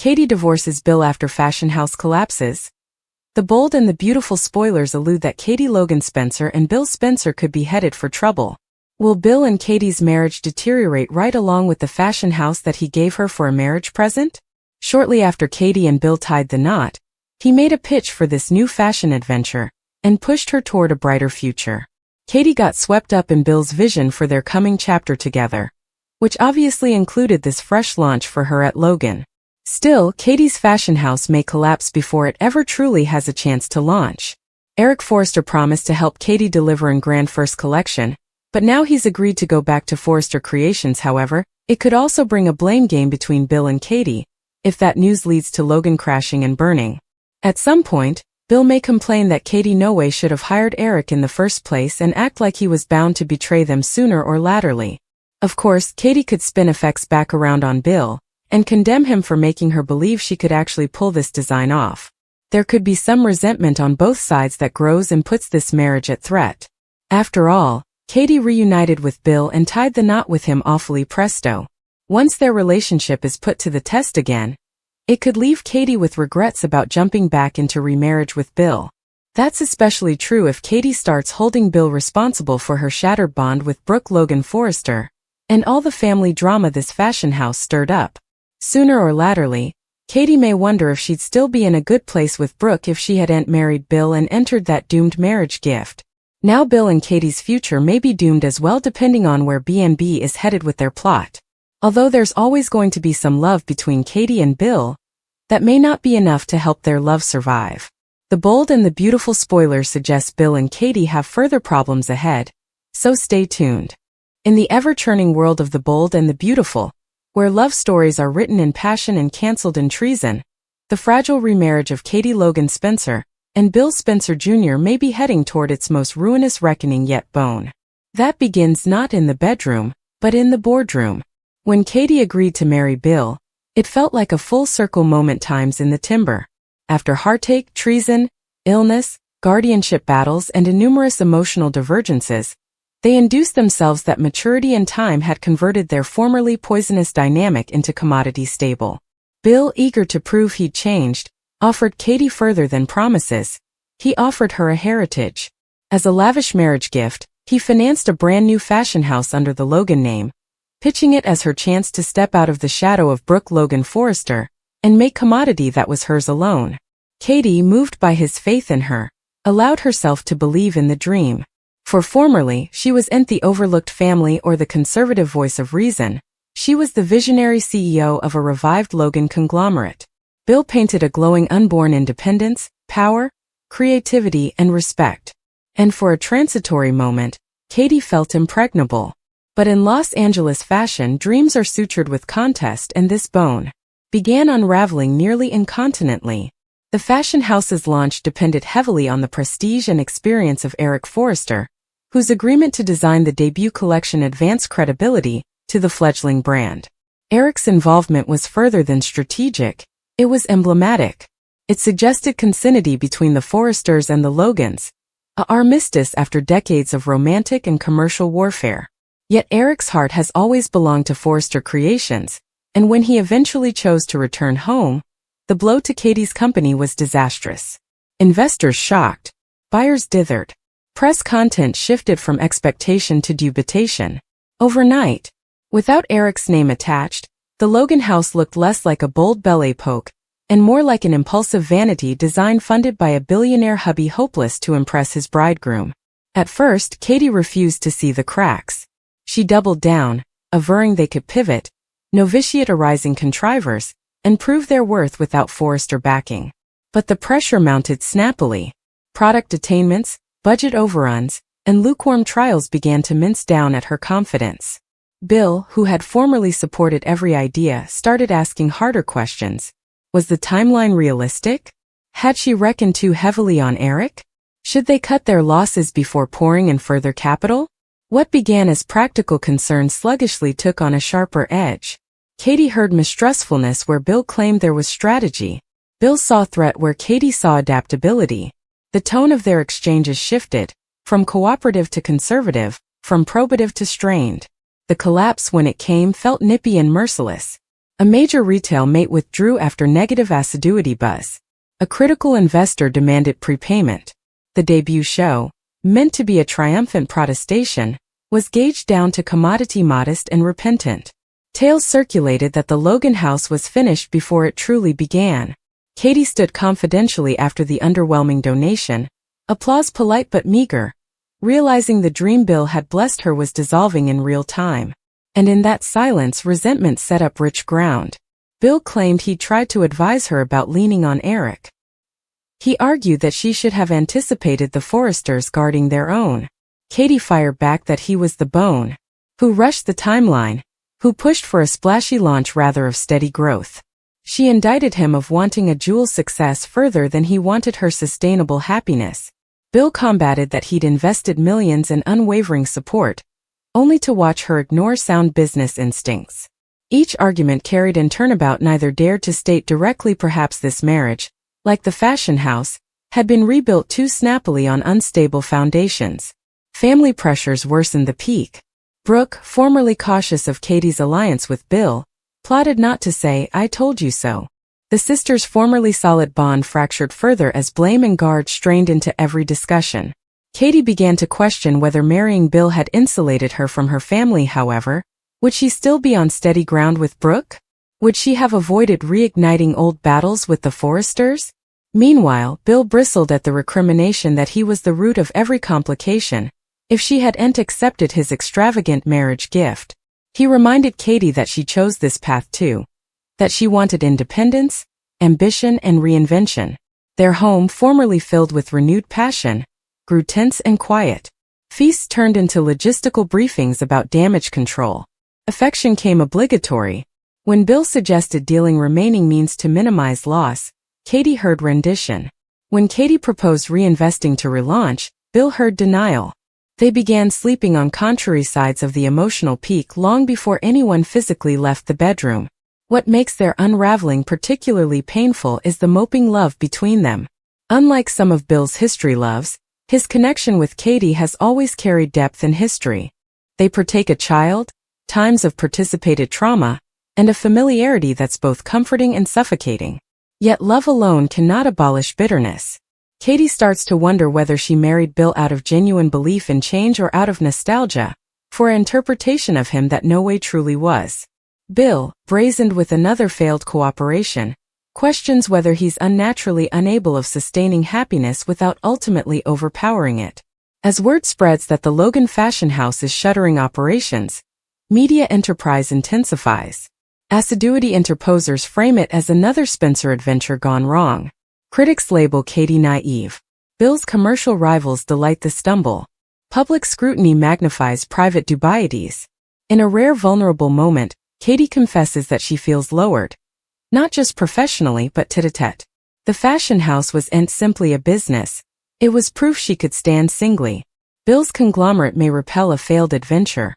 Katie divorces Bill after fashion house collapses. The bold and the beautiful spoilers allude that Katie Logan Spencer and Bill Spencer could be headed for trouble. Will Bill and Katie's marriage deteriorate right along with the fashion house that he gave her for a marriage present? Shortly after Katie and Bill tied the knot, he made a pitch for this new fashion adventure and pushed her toward a brighter future. Katie got swept up in Bill's vision for their coming chapter together, which obviously included this fresh launch for her at Logan. Still, Katie's fashion house may collapse before it ever truly has a chance to launch. Eric Forrester promised to help Katie deliver in grand first collection, but now he's agreed to go back to Forrester Creations. However, it could also bring a blame game between Bill and Katie, if that news leads to Logan crashing and burning. At some point, Bill may complain that Katie no way should have hired Eric in the first place and act like he was bound to betray them sooner or laterally. Of course, Katie could spin effects back around on Bill and condemn him for making her believe she could actually pull this design off. There could be some resentment on both sides that grows and puts this marriage at threat. After all, Katie reunited with Bill and tied the knot with him awfully presto. Once their relationship is put to the test again, it could leave Katie with regrets about jumping back into remarriage with Bill. That's especially true if Katie starts holding Bill responsible for her shattered bond with Brooke Logan Forrester and all the family drama this fashion house stirred up. Sooner or laterly, Katie may wonder if she'd still be in a good place with Brooke if she hadn't married Bill and entered that doomed marriage gift. Now Bill and Katie's future may be doomed as well, depending on where B&B is headed with their plot. Although there's always going to be some love between Katie and Bill, that may not be enough to help their love survive. The bold and the beautiful spoilers suggest Bill and Katie have further problems ahead, so stay tuned. In the ever-churning world of the bold and the beautiful, where love stories are written in passion and cancelled in treason, the fragile remarriage of Katie Logan Spencer and Bill Spencer Jr. may be heading toward its most ruinous reckoning yet. That begins not in the bedroom, but in the boardroom. When Katie agreed to marry Bill, it felt like a full-circle moment times in the timber. After heartache, treason, illness, guardianship battles, and numerous emotional divergences, they induced themselves that maturity and time had converted their formerly poisonous dynamic into commodity stable. Bill, eager to prove he'd changed, offered Katie further than promises. He offered her a heritage. As a lavish marriage gift, he financed a brand new fashion house under the Logan name, pitching it as her chance to step out of the shadow of Brooke Logan Forrester and make commodity that was hers alone. Katie, moved by his faith in her, allowed herself to believe in the dream. For formerly, she wasn't the overlooked family or the conservative voice of reason. She was the visionary CEO of a revived Logan conglomerate. Bill painted a glowing unborn independence, power, creativity, and respect. And for a transitory moment, Katie felt impregnable. But in Los Angeles fashion, dreams are sutured with contest, and this bone began unraveling nearly incontinently. The fashion house's launch depended heavily on the prestige and experience of Eric Forrester, whose agreement to design the debut collection advanced credibility to the fledgling brand. Eric's involvement was further than strategic, it was emblematic. It suggested consanguinity between the Forresters and the Logans, an armistice after decades of romantic and commercial warfare. Yet Eric's heart has always belonged to Forrester Creations, and when he eventually chose to return home, the blow to Katie's company was disastrous. Investors shocked. Buyers dithered. Press content shifted from expectation to dubitation. Overnight, without Eric's name attached, the Logan house looked less like a bold belle époque and more like an impulsive vanity design funded by a billionaire hubby hopeless to impress his bridegroom. At first, Katie refused to see the cracks. She doubled down, averring they could pivot, novitiate-arising contrivers, and prove their worth without Forrester backing. But the pressure mounted snappily. Product attainments, budget overruns, and lukewarm trials began to mince down at her confidence. Bill, who had formerly supported every idea, started asking harder questions. Was the timeline realistic? Had she reckoned too heavily on Eric? Should they cut their losses before pouring in further capital? What began as practical concerns sluggishly took on a sharper edge. Katie heard mistrustfulness where Bill claimed there was strategy. Bill saw threat where Katie saw adaptability. The tone of their exchanges shifted, from cooperative to conservative, from probative to strained. The collapse, when it came, felt nippy and merciless. A major retail mate withdrew after negative assiduity buzz. A critical investor demanded prepayment. The debut show, meant to be a triumphant protestation, was gauged down to commodity modest and repentant. Tales circulated that the Logan house was finished before it truly began. Katie stood confidentially after the underwhelming donation, applause polite but meager, realizing the dream Bill had blessed her was dissolving in real time. And in that silence, resentment set up rich ground. Bill claimed he'd tried to advise her about leaning on Eric. He argued that she should have anticipated the Forresters guarding their own. Katie fired back that he was the bone, who rushed the timeline, who pushed for a splashy launch rather of steady growth. She indicted him of wanting a Jewel's success further than he wanted her sustainable happiness. Bill combated that he'd invested millions in unwavering support, only to watch her ignore sound business instincts. Each argument carried in turnabout. Neither dared to state directly perhaps this marriage, like the fashion house, had been rebuilt too snappily on unstable foundations. Family pressures worsened the peak. Brooke, formerly cautious of Katie's alliance with Bill, plotted not to say, "I told you so." The sisters' formerly solid bond fractured further as blame and guard strained into every discussion. Katie began to question whether marrying Bill had insulated her from her family. However, would she still be on steady ground with Brooke? Would she have avoided reigniting old battles with the Forresters? Meanwhile, Bill bristled at the recrimination that he was the root of every complication, if she hadn't accepted his extravagant marriage gift. He reminded Katie that she chose this path too, that she wanted independence, ambition, and reinvention. Their home, formerly filled with renewed passion, grew tense and quiet. Feasts turned into logistical briefings about damage control. Affection came obligatory. When Bill suggested dealing remaining means to minimize loss, Katie heard rendition. When Katie proposed reinvesting to relaunch, Bill heard denial. They began sleeping on contrary sides of the emotional peak long before anyone physically left the bedroom. What makes their unraveling particularly painful is the moping love between them. Unlike some of Bill's history loves, his connection with Katie has always carried depth and history. They partake a child, times of participated trauma, and a familiarity that's both comforting and suffocating. Yet love alone cannot abolish bitterness. Katie starts to wonder whether she married Bill out of genuine belief in change or out of nostalgia, for an interpretation of him that no way truly was. Bill, brazened with another failed cooperation, questions whether he's unnaturally unable of sustaining happiness without ultimately overpowering it. As word spreads that the Logan fashion house is shuttering operations, media enterprise intensifies. Assiduity interposers frame it as another Spencer adventure gone wrong. Critics label Katie naive. Bill's commercial rivals delight the stumble. Public scrutiny magnifies private dubieties. In a rare vulnerable moment, Katie confesses that she feels lowered. Not just professionally but tête-à-tête. The fashion house wasn't simply a business. It was proof she could stand singly. Bill's conglomerate may repel a failed adventure,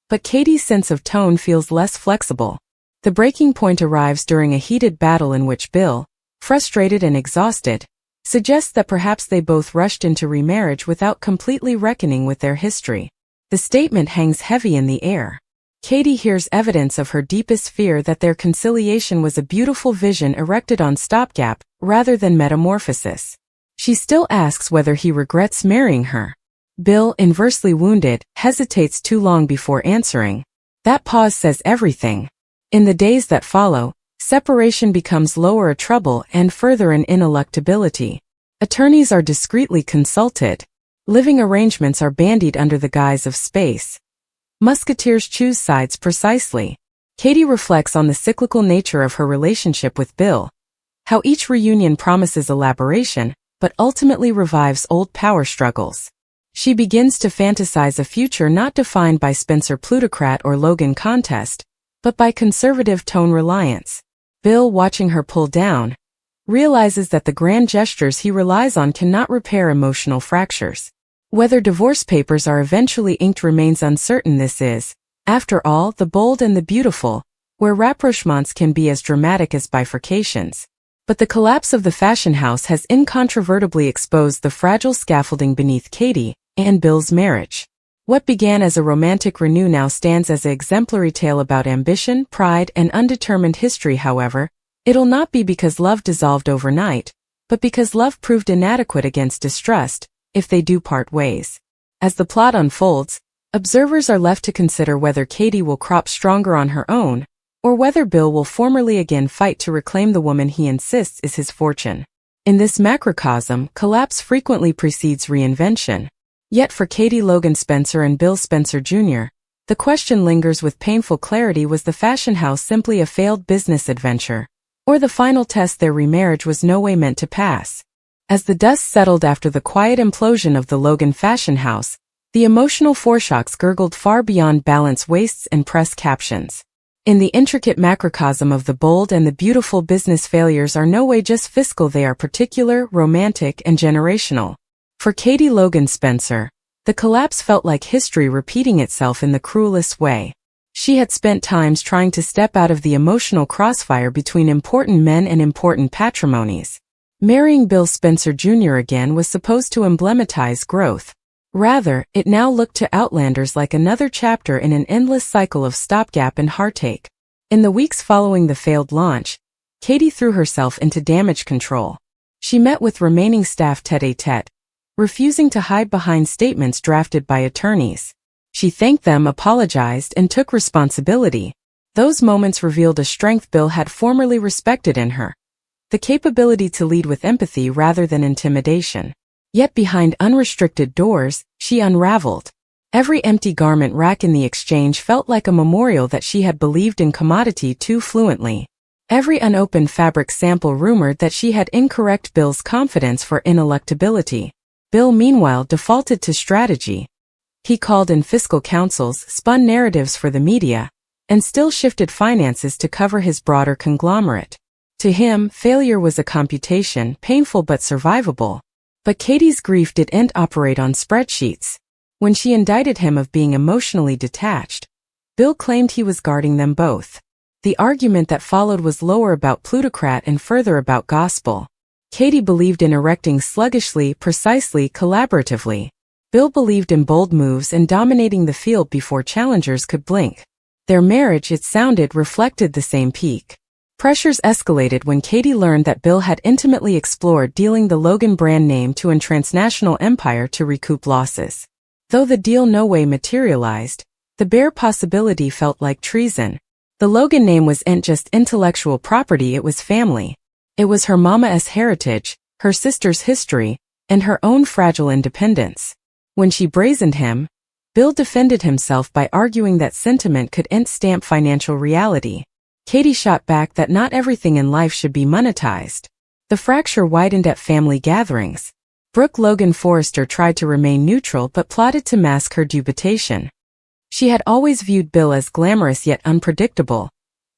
but Katie's sense of tone feels less flexible. The breaking point arrives during a heated battle in which Bill, frustrated and exhausted, suggests that perhaps they both rushed into remarriage without completely reckoning with their history. The statement hangs heavy in the air. Katie hears evidence of her deepest fear that their conciliation was a beautiful vision erected on stopgap rather than metamorphosis. She still asks whether he regrets marrying her. Bill, inversely wounded, hesitates too long before answering. That pause says everything. In the days that follow, separation becomes lower a trouble and further an ineluctability. Attorneys are discreetly consulted. Living arrangements are bandied under the guise of space. Musketeers choose sides precisely. Katie reflects on the cyclical nature of her relationship with Bill. How each reunion promises elaboration, but ultimately revives old power struggles. She begins to fantasize a future not defined by Spencer plutocrat or Logan contest, but by conservative tone reliance. Bill, watching her pull down, realizes that the grand gestures he relies on cannot repair emotional fractures. Whether divorce papers are eventually inked remains uncertain. This is, after all, the bold and the beautiful, where rapprochements can be as dramatic as bifurcations. But the collapse of the fashion house has incontrovertibly exposed the fragile scaffolding beneath Katie and Bill's marriage. What began as a romantic renew now stands as an exemplary tale about ambition, pride, and undetermined history. However, it'll not be because love dissolved overnight, but because love proved inadequate against distrust, if they do part ways. As the plot unfolds, observers are left to consider whether Katie will crop stronger on her own, or whether Bill will formally again fight to reclaim the woman he insists is his fortune. In this macrocosm, collapse frequently precedes reinvention. Yet for Katie Logan Spencer and Bill Spencer Jr., the question lingers with painful clarity: was the fashion house simply a failed business adventure, or the final test their remarriage was no way meant to pass? As the dust settled after the quiet implosion of the Logan fashion house, the emotional foreshocks gurgled far beyond balance waists and press captions. In the intricate macrocosm of the bold and the beautiful, business failures are no way just fiscal, they are particular, romantic, and generational. For Katie Logan Spencer, the collapse felt like history repeating itself in the cruelest way. She had spent times trying to step out of the emotional crossfire between important men and important patrimonies. Marrying Bill Spencer Jr. again was supposed to emblematize growth. Rather, it now looked to outlanders like another chapter in an endless cycle of stopgap and heartache. In the weeks following the failed launch, Katie threw herself into damage control. She met with remaining staff tête-à-tête, refusing to hide behind statements drafted by attorneys. She thanked them, apologized, and took responsibility. Those moments revealed a strength Bill had formerly respected in her: the capability to lead with empathy rather than intimidation. Yet behind unrestricted doors, she unraveled. Every empty garment rack in the exchange felt like a memorial that she had believed in commodity too fluently. Every unopened fabric sample rumored that she had incorrect Bill's confidence for ineluctability. Bill meanwhile defaulted to strategy. He called in fiscal counsels, spun narratives for the media, and still shifted finances to cover his broader conglomerate. To him, failure was a computation, painful but survivable. But Katie's grief didn't operate on spreadsheets. When she indicted him of being emotionally detached, Bill claimed he was guarding them both. The argument that followed was lower about plutocrat and further about gospel. Katie believed in erecting sluggishly, precisely, collaboratively. Bill believed in bold moves and dominating the field before challengers could blink. Their marriage, it sounded, reflected the same peak. Pressures escalated when Katie learned that Bill had intimately explored dealing the Logan brand name to an transnational empire to recoup losses. Though the deal no way materialized, the bare possibility felt like treason. The Logan name wasn't just intellectual property, it was family. It was her mama's heritage, her sister's history, and her own fragile independence. When she brazened him, Bill defended himself by arguing that sentiment could stamp financial reality. Katie shot back that not everything in life should be monetized. The fracture widened at family gatherings. Brooke Logan Forrester tried to remain neutral but plotted to mask her dubitation. She had always viewed Bill as glamorous yet unpredictable,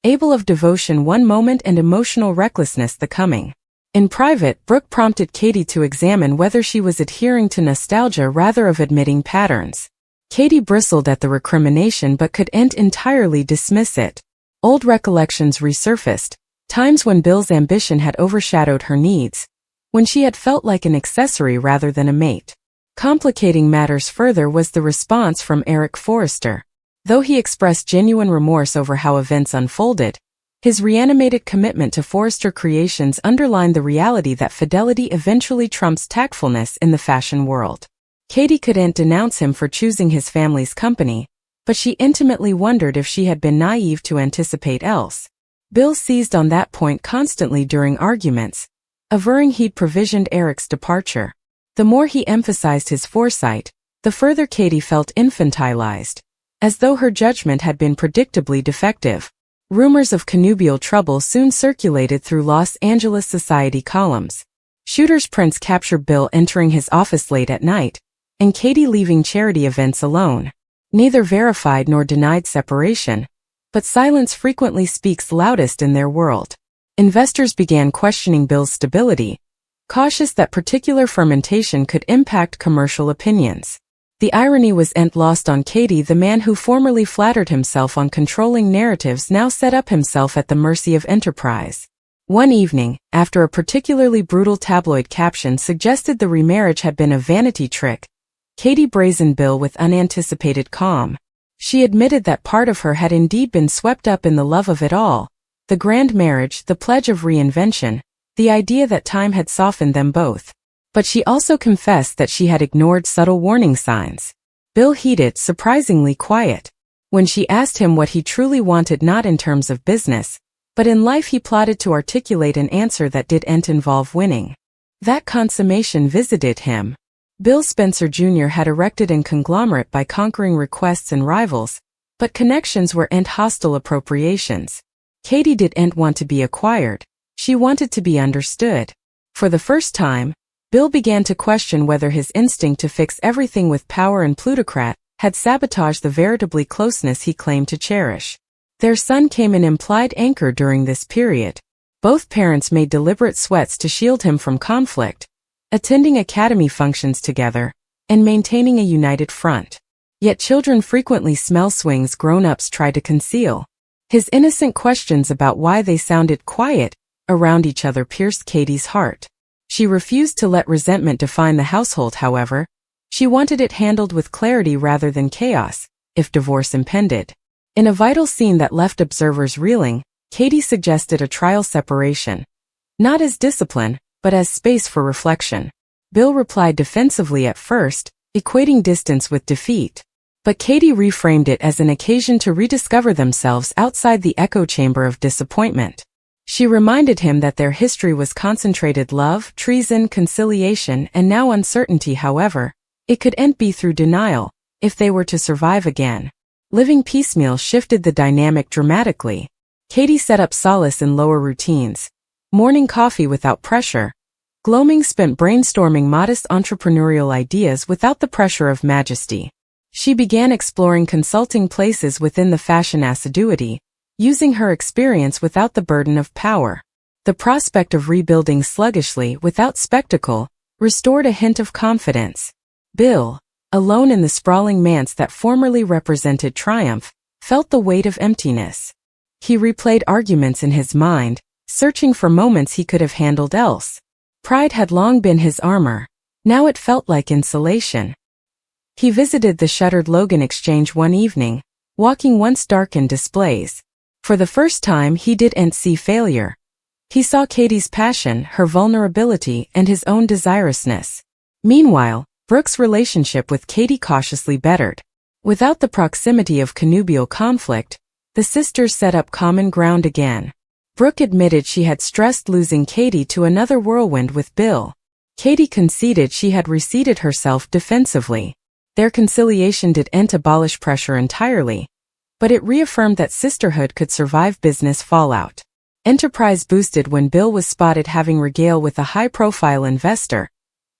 able of devotion one moment and emotional recklessness the coming. In private, Brooke prompted Katie to examine whether she was adhering to nostalgia rather of admitting patterns. Katie bristled at the recrimination but couldn't entirely dismiss it. Old recollections resurfaced, times when Bill's ambition had overshadowed her needs, when she had felt like an accessory rather than a mate. Complicating matters further was the response from Eric Forrester. Though he expressed genuine remorse over how events unfolded, his reanimated commitment to Forrester Creations underlined the reality that fidelity eventually trumps tactfulness in the fashion world. Katie couldn't denounce him for choosing his family's company, but she intimately wondered if she had been naive to anticipate else. Bill seized on that point constantly during arguments, averring he'd provisioned Eric's departure. The more he emphasized his foresight, the further Katie felt infantilized, as though her judgment had been predictably defective. Rumors of connubial trouble soon circulated through Los Angeles society columns. Shooter's prints captured Bill entering his office late at night, and Katie leaving charity events alone. Neither verified nor denied separation, but silence frequently speaks loudest in their world. Investors began questioning Bill's stability, cautious that particular fermentation could impact commercial opinions. The irony wasn't lost on Katie. The man who formerly flattered himself on controlling narratives now set up himself at the mercy of enterprise. One evening, after a particularly brutal tabloid caption suggested the remarriage had been a vanity trick, Katie brazened Bill with unanticipated calm. She admitted that part of her had indeed been swept up in the love of it all, the grand marriage, the pledge of reinvention, the idea that time had softened them both. But she also confessed that she had ignored subtle warning signs. Bill heeded, surprisingly quiet. When she asked him what he truly wanted, not in terms of business, but in life, he plotted to articulate an answer that didn't involve winning. That consummation visited him. Bill Spencer Jr. had erected a conglomerate by conquering requests and rivals, but connections weren't hostile appropriations. Katie didn't want to be acquired. She wanted to be understood. For the first time, Bill began to question whether his instinct to fix everything with power and plutocrat had sabotaged the veritably closeness he claimed to cherish. Their son came an implied anchor during this period. Both parents made deliberate sweats to shield him from conflict, attending academy functions together, and maintaining a united front. Yet children frequently smell swings grown-ups try to conceal. His innocent questions about why they sounded quiet around each other pierced Katie's heart. She refused to let resentment define the household, however. She wanted it handled with clarity rather than chaos, if divorce impended. In a vital scene that left observers reeling, Katie suggested a trial separation. Not as discipline, but as space for reflection. Bill replied defensively at first, equating distance with defeat. But Katie reframed it as an occasion to rediscover themselves outside the echo chamber of disappointment. She reminded him that their history was concentrated love, treason, conciliation, and now uncertainty. However, it couldn't be through denial, if they were to survive again. Living piecemeal shifted the dynamic dramatically. Katie set up solace in lower routines. Morning coffee without pressure. Gloaming spent brainstorming modest entrepreneurial ideas without the pressure of majesty. She began exploring consulting places within the fashion assiduity, using her experience without the burden of power. The prospect of rebuilding sluggishly without spectacle restored a hint of confidence. Bill, alone in the sprawling manse that formerly represented triumph, felt the weight of emptiness. He replayed arguments in his mind, searching for moments he could have handled else. Pride had long been his armor. Now it felt like insulation. He visited the shuttered Logan exchange one evening, walking once darkened displays. For the first time, he didn't see failure. He saw Katie's passion, her vulnerability, and his own desirousness. Meanwhile, Brooke's relationship with Katie cautiously bettered. Without the proximity of connubial conflict, the sisters set up common ground again. Brooke admitted she had stressed losing Katie to another whirlwind with Bill. Katie conceded she had reseated herself defensively. Their conciliation didn't abolish pressure entirely, but it reaffirmed that sisterhood could survive business fallout. Enterprise boosted when Bill was spotted having regale with a high-profile investor.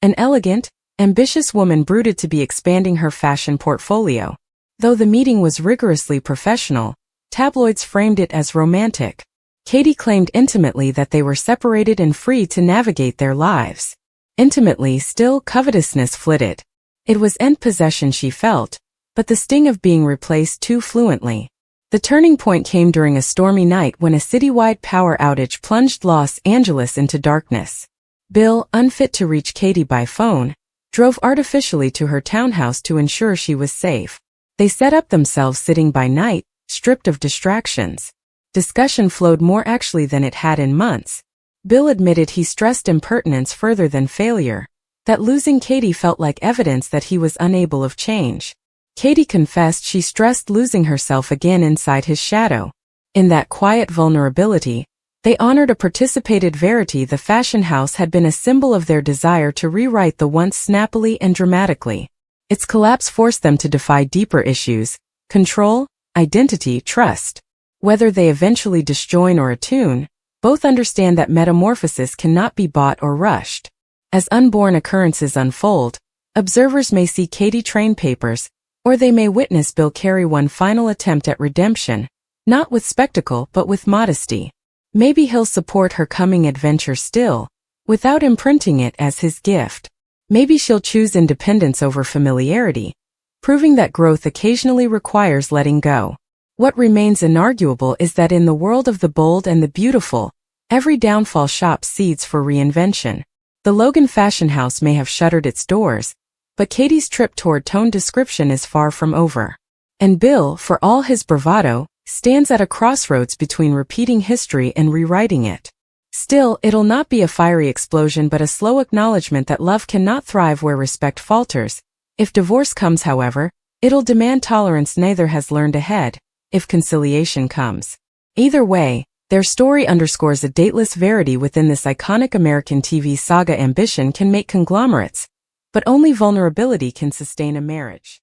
An elegant, ambitious woman brooded to be expanding her fashion portfolio. Though the meeting was rigorously professional, tabloids framed it as romantic. Katie claimed intimately that they were separated and free to navigate their lives. Intimately, still, covetousness flitted. It was possession she felt, but the sting of being replaced too fluently. The turning point came during a stormy night when a citywide power outage plunged Los Angeles into darkness. Bill, unfit to reach Katie by phone, drove artificially to her townhouse to ensure she was safe. They set up themselves sitting by night, stripped of distractions. Discussion flowed more actually than it had in months. Bill admitted he stressed impertinence further than failure, that losing Katie felt like evidence that he was unable of change. Katie confessed she stressed losing herself again inside his shadow. In that quiet vulnerability, they honored a participated verity. The fashion house had been a symbol of their desire to rewrite the once snappily and dramatically. Its collapse forced them to defy deeper issues: control, identity, trust. Whether they eventually disjoin or attune, both understand that metamorphosis cannot be bought or rushed. As unborn occurrences unfold, observers may see Katie train papers, or they may witness Bill carry one final attempt at redemption, not with spectacle but with modesty. Maybe he'll support her coming adventure still, without imprinting it as his gift. Maybe she'll choose independence over familiarity, proving that growth occasionally requires letting go. What remains inarguable is that in the world of the bold and the beautiful, every downfall shops seeds for reinvention. The Logan fashion house may have shuttered its doors, But Katie's trip toward tone description is far from over. And Bill, for all his bravado, stands at a crossroads between repeating history and rewriting it. Still, it'll not be a fiery explosion but a slow acknowledgement that love cannot thrive where respect falters. If divorce comes, however, it'll demand tolerance neither has learned ahead, if conciliation comes. Either way, their story underscores a dateless verity within this iconic American TV saga. Ambition can make conglomerates, but only vulnerability can sustain a marriage.